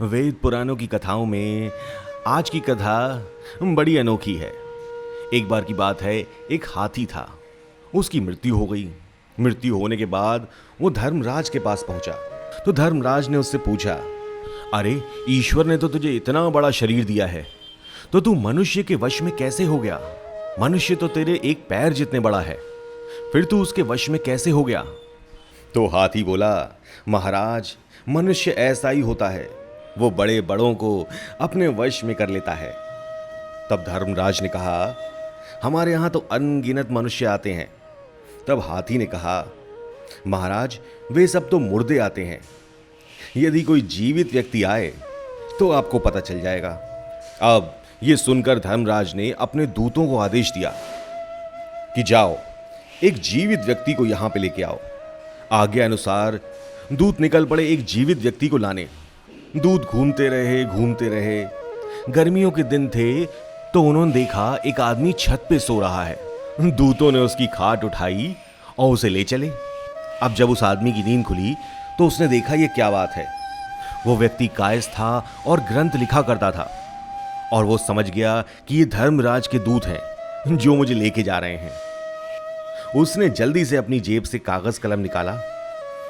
वेद पुराणों की कथाओं में आज की कथा बड़ी अनोखी है। एक बार की बात है, एक हाथी था। उसकी मृत्यु हो गई। मृत्यु होने के बाद वो धर्मराज के पास पहुंचा तो धर्मराज ने उससे पूछा, अरे ईश्वर ने तो तुझे इतना बड़ा शरीर दिया है, तो तू मनुष्य के वश में कैसे हो गया? मनुष्य तो तेरे एक पैर जितने बड़ा है, फिर तू उसके वश में कैसे हो गया? तो हाथी बोला, महाराज, मनुष्य ऐसा ही होता है, वो बड़े बड़ों को अपने वश में कर लेता है। तब धर्मराज ने कहा, हमारे यहां तो अनगिनत मनुष्य आते हैं। तब हाथी ने कहा, महाराज, वे सब तो मुर्दे आते हैं। यदि कोई जीवित व्यक्ति आए तो आपको पता चल जाएगा। अब ये सुनकर धर्मराज ने अपने दूतों को आदेश दिया कि जाओ, एक जीवित व्यक्ति को यहां पे लेके आओ। आज्ञा अनुसार दूत निकल पड़े एक जीवित व्यक्ति को लाने। दूत घूमते रहे। गर्मियों के दिन थे तो उन्होंने देखा एक आदमी छत पे सो रहा है। दूतों ने उसकी खाट उठाई और उसे ले चले। अब जब उस आदमी की नींद खुली तो उसने देखा ये क्या बात है। वो व्यक्ति कायस्थ था और ग्रंथ लिखा करता था, और वो समझ गया कि ये धर्मराज के दूत हैं जो मुझे लेके जा रहे हैं। उसने जल्दी से अपनी जेब से कागज कलम निकाला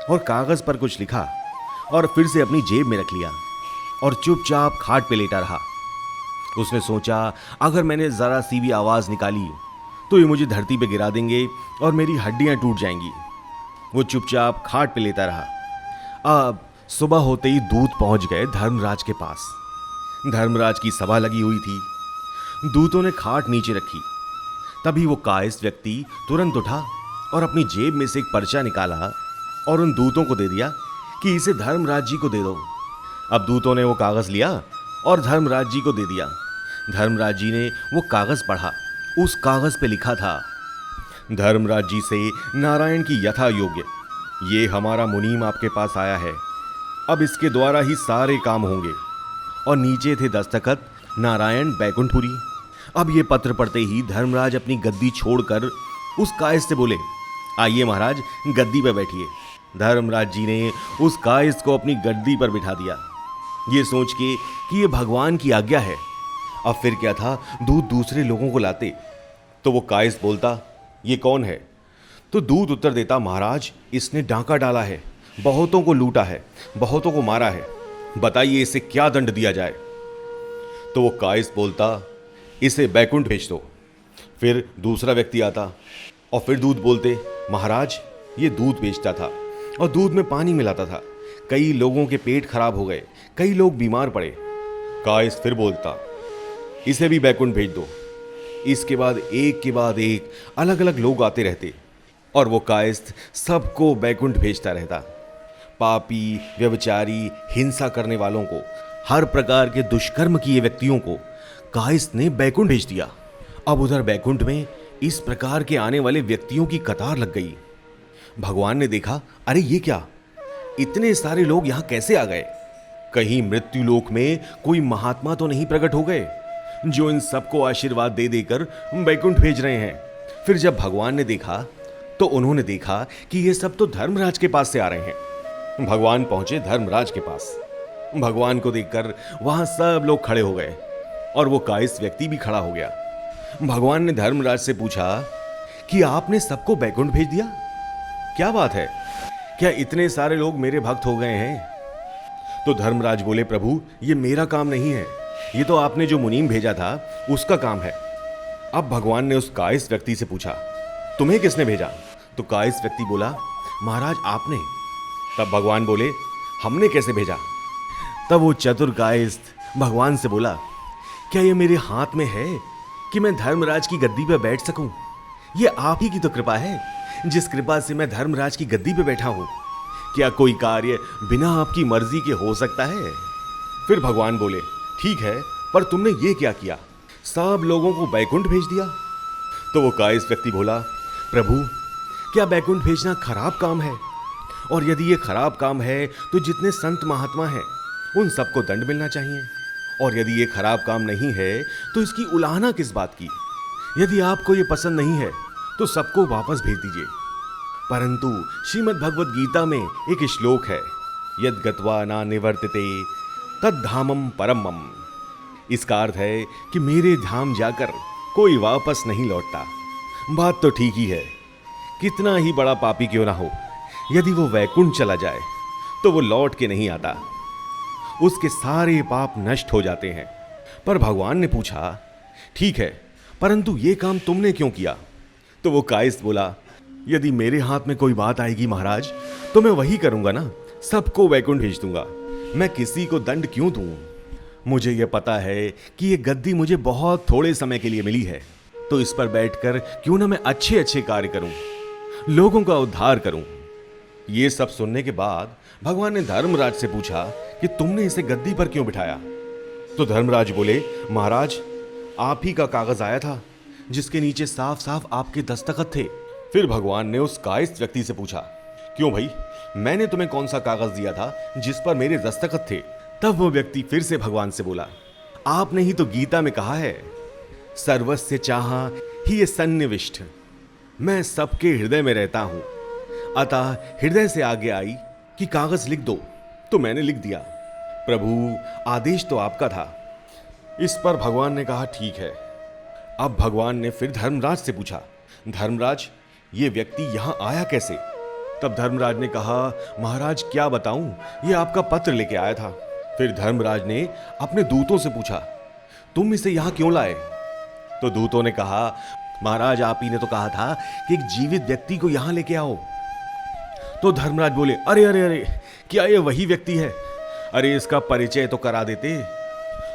और कागज पर कुछ लिखा और फिर से अपनी जेब में रख लिया और चुपचाप खाट पे लेटा रहा। उसने सोचा, अगर मैंने जरा सी भी आवाज निकाली तो ये मुझे धरती पे गिरा देंगे और मेरी हड्डियां टूट जाएंगी। वो चुपचाप खाट पे लेटा रहा। अब सुबह होते ही दूत पहुंच गए धर्मराज के पास। धर्मराज की सभा लगी हुई थी। दूतों ने खाट नीचे रखी। तभी वो कायस्थ व्यक्ति तुरंत उठा और अपनी जेब में से एक पर्चा निकाला और उन दूतों को दे दिया कि इसे धर्मराज जी को दे दो। अब दूतों ने वो कागज लिया और धर्मराज जी को दे दिया। धर्मराज जी ने वो कागज पढ़ा। उस कागज पे लिखा था, धर्मराज जी से नारायण की यथा योग्य, ये हमारा मुनीम आपके पास आया है, अब इसके द्वारा ही सारे काम होंगे। और नीचे थे दस्तखत, नारायण बैकुंठपुरी। अब ये पत्र पढ़ते ही धर्मराज अपनी गद्दी छोड़कर उस कायस्थ से बोले, आइए महाराज, गद्दी पर बैठिए। धर्मराज जी ने उस कायस्थ को अपनी गद्दी पर बिठा दिया, ये सोच के कि ये भगवान की आज्ञा है। अब फिर क्या था, दूत दूसरे लोगों को लाते तो वो कायस्थ बोलता, ये कौन है? तो दूत उत्तर देता, महाराज, इसने डांका डाला है, बहुतों को लूटा है, बहुतों को मारा है, बताइए इसे क्या दंड दिया जाए? तो वो कायस्थ बोलता, इसे बैकुंठ भेज दो। फिर दूसरा व्यक्ति आता और फिर दूत बोलते, महाराज, ये दूध बेचता था और दूध में पानी मिलाता था, कई लोगों के पेट खराब हो गए, कई लोग बीमार पड़े। कायस्थ फिर बोलता, इसे भी बैकुंठ भेज दो। इसके बाद एक के बाद एक अलग अलग लोग आते रहते और वो कायस्थ सबको बैकुंठ भेजता रहता। पापी, व्यभिचारी, हिंसा करने वालों को, हर प्रकार के दुष्कर्म किए व्यक्तियों को कायस्थ ने बैकुंठ भेज दिया। अब उधर बैकुंठ में इस प्रकार के आने वाले व्यक्तियों की कतार लग गई। भगवान ने देखा, अरे ये क्या, इतने सारे लोग यहां कैसे आ गए? कहीं मृत्यु लोक में कोई महात्मा तो नहीं प्रकट हो गए जो इन सबको आशीर्वाद दे देकर बैकुंठ भेज रहे हैं? फिर जब भगवान ने देखा तो उन्होंने देखा कि ये सब तो धर्मराज के पास से आ रहे हैं। भगवान पहुंचे धर्मराज के पास। भगवान को देखकर वहां सब लोग खड़े हो गए और वो कायस्थ व्यक्ति भी खड़ा हो गया। भगवान ने धर्मराज से पूछा कि आपने सबको बैकुंठ भेज दिया? क्या बात है, क्या इतने सारे लोग मेरे भक्त हो गए हैं? तो धर्मराज बोले, प्रभु, ये मेरा काम नहीं है, ये तो आपने जो मुनीम भेजा था उसका काम है। अब भगवान ने उस कायस्थ व्यक्ति से पूछा, तुम्हें किसने भेजा? तो कायस्थ व्यक्ति बोला, महाराज, आपने। तब भगवान बोले, हमने कैसे भेजा? तब वो चतुर कायस्थ भगवान से बोला, क्या ये मेरे हाथ में है कि मैं धर्मराज की गद्दी पर बैठ सकूं? ये आप ही की तो कृपा है, जिस कृपा से मैं धर्मराज की गद्दी पे बैठा हूं। क्या कोई कार्य बिना आपकी मर्जी के हो सकता है? फिर भगवान बोले, ठीक है, पर तुमने ये क्या किया, सब लोगों को बैकुंठ भेज दिया? तो वो कायस्थ व्यक्ति बोला, प्रभु, क्या बैकुंठ भेजना खराब काम है? और यदि ये खराब काम है तो जितने संत महात्मा हैं उन सबको दंड मिलना चाहिए। और यदि ये खराब काम नहीं है तो इसकी उलाहना किस बात की? यदि आपको ये पसंद नहीं है तो सबको वापस भेज दीजिए। परंतु श्रीमद् भगवद गीता में एक श्लोक है, यद गत्वा ना निवर्तते तद्धामम परमम। इसका अर्थ है कि मेरे धाम जाकर कोई वापस नहीं लौटता। बात तो ठीक ही है, कितना ही बड़ा पापी क्यों ना हो, यदि वो वैकुंठ चला जाए तो वो लौट के नहीं आता, उसके सारे पाप नष्ट हो जाते हैं। पर भगवान ने पूछा, ठीक है, परंतु ये काम तुमने क्यों किया? तो वो कायस्थ बोला, यदि मेरे हाथ में कोई बात आएगी महाराज, तो मैं वही करूंगा ना, सबको वैकुंठ भेज दूंगा। मैं किसी को दंड क्यों दूं? मुझे यह पता है कि यह गद्दी मुझे बहुत थोड़े समय के लिए मिली है, तो इस पर बैठकर क्यों ना मैं अच्छे अच्छे कार्य करूं, लोगों का उद्धार करूं। ये सब सुनने के बाद भगवान ने धर्मराज से पूछा कि तुमने इसे गद्दी पर क्यों बिठाया? तो धर्मराज बोले, महाराज, आप ही का कागज आया था जिसके नीचे साफ साफ आपके दस्तखत थे। फिर भगवान ने उस कायस्थ व्यक्ति से पूछा, क्यों भाई, मैंने तुम्हें कौन सा कागज दिया था जिस पर मेरे दस्तखत थे? तब वो व्यक्ति फिर से भगवान से बोला, आपने ही तो गीता में कहा है, सर्वस्य चाहा ही ये सन्निविष्ट। मैं सबके हृदय में रहता हूं, अतः हृदय से आगे आई कि कागज लिख दो, तो मैंने लिख दिया। प्रभु, आदेश तो आपका था। इस पर भगवान ने कहा, ठीक है। अब भगवान ने फिर धर्मराज से पूछा, धर्मराज, ये व्यक्ति यहां आया कैसे? तब धर्मराज ने कहा, महाराज क्या बताऊं, ये आपका पत्र लेके आया था। फिर धर्मराज ने अपने दूतों से पूछा, तुम इसे यहां क्यों लाए? तो दूतों ने कहा, महाराज, आप ही ने तो कहा था कि एक जीवित व्यक्ति को यहां लेके आओ। तो धर्मराज बोले, अरे अरे अरे, क्या ये वही व्यक्ति है? अरे इसका परिचय तो करा देते।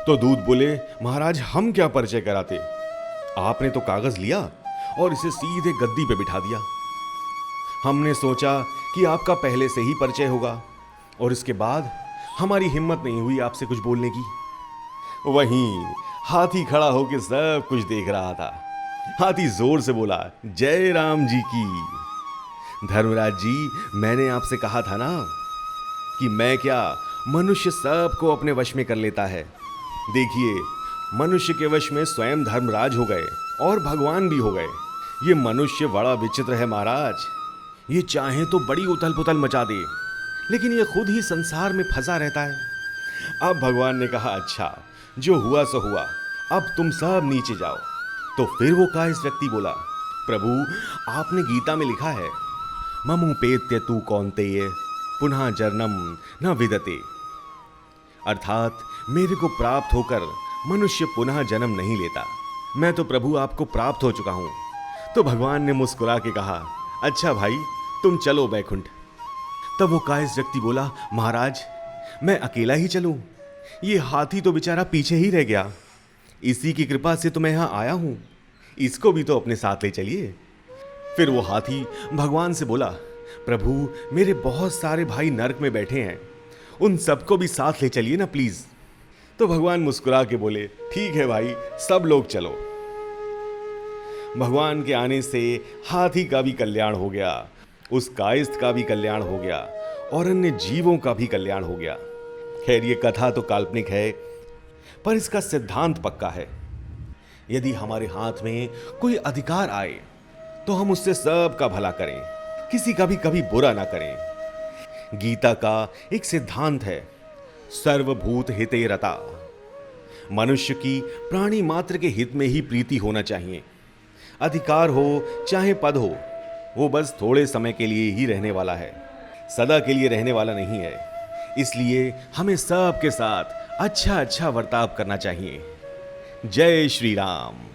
तो दूत बोले, महाराज, हम क्या परिचय कराते, आपने तो कागज लिया और इसे सीधे गद्दी पे बिठा दिया। हमने सोचा कि आपका पहले से ही परिचय होगा, और इसके बाद हमारी हिम्मत नहीं हुई आपसे कुछ बोलने की। वहीं हाथी खड़ा होकर सब कुछ देख रहा था। हाथी जोर से बोला, जय राम जी की। धर्मराज जी, मैंने आपसे कहा था ना कि मैं क्या, मनुष्य सबको अपने वश में कर लेता है। देखिए, मनुष्य के वश में स्वयं धर्मराज हो गए और भगवान भी हो गए। ये मनुष्य बड़ा विचित्र है महाराज, ये चाहे तो बड़ी उथल पुथल मचा दे, लेकिन ये खुद ही संसार में फंसा रहता है। अब भगवान ने कहा, अच्छा, जो हुआ सो हुआ, अब तुम सब नीचे जाओ। तो फिर वो कायस्थ व्यक्ति बोला, प्रभु, आपने गीता में लिखा है, ममुपेत्य तू कौन्तेय पुनः जन्म न विदते, अर्थात मेरे को प्राप्त होकर मनुष्य पुनः जन्म नहीं लेता। मैं तो प्रभु आपको प्राप्त हो चुका हूं। तो भगवान ने मुस्कुरा के कहा, अच्छा भाई, तुम चलो वैकुंठ। तब वो कायस्थ व्यक्ति बोला, महाराज, मैं अकेला ही चलूं? ये हाथी तो बेचारा पीछे ही रह गया, इसी की कृपा से तो मैं यहां आया हूं, इसको भी तो अपने साथ ले चलिए। फिर वो हाथी भगवान से बोला, प्रभु, मेरे बहुत सारे भाई नरक में बैठे हैं, उन सबको भी साथ ले चलिए ना प्लीज। तो भगवान मुस्कुरा के बोले, ठीक है भाई, सब लोग चलो। भगवान के आने से हाथी का भी कल्याण हो गया, उस कायस्थ का भी कल्याण हो गया और अन्य जीवों का भी कल्याण हो गया। खैर, ये कथा तो काल्पनिक है, पर इसका सिद्धांत पक्का है। यदि हमारे हाथ में कोई अधिकार आए तो हम उससे सबका भला करें, किसी का भी कभी बुरा ना करें। गीता का एक सिद्धांत है, सर्वभूत हिते रता। मनुष्य की प्राणी मात्र के हित में ही प्रीति होना चाहिए। अधिकार हो चाहे पद हो, वो बस थोड़े समय के लिए ही रहने वाला है, सदा के लिए रहने वाला नहीं है। इसलिए हमें सबके साथ अच्छा अच्छा बर्ताव करना चाहिए। जय श्री राम।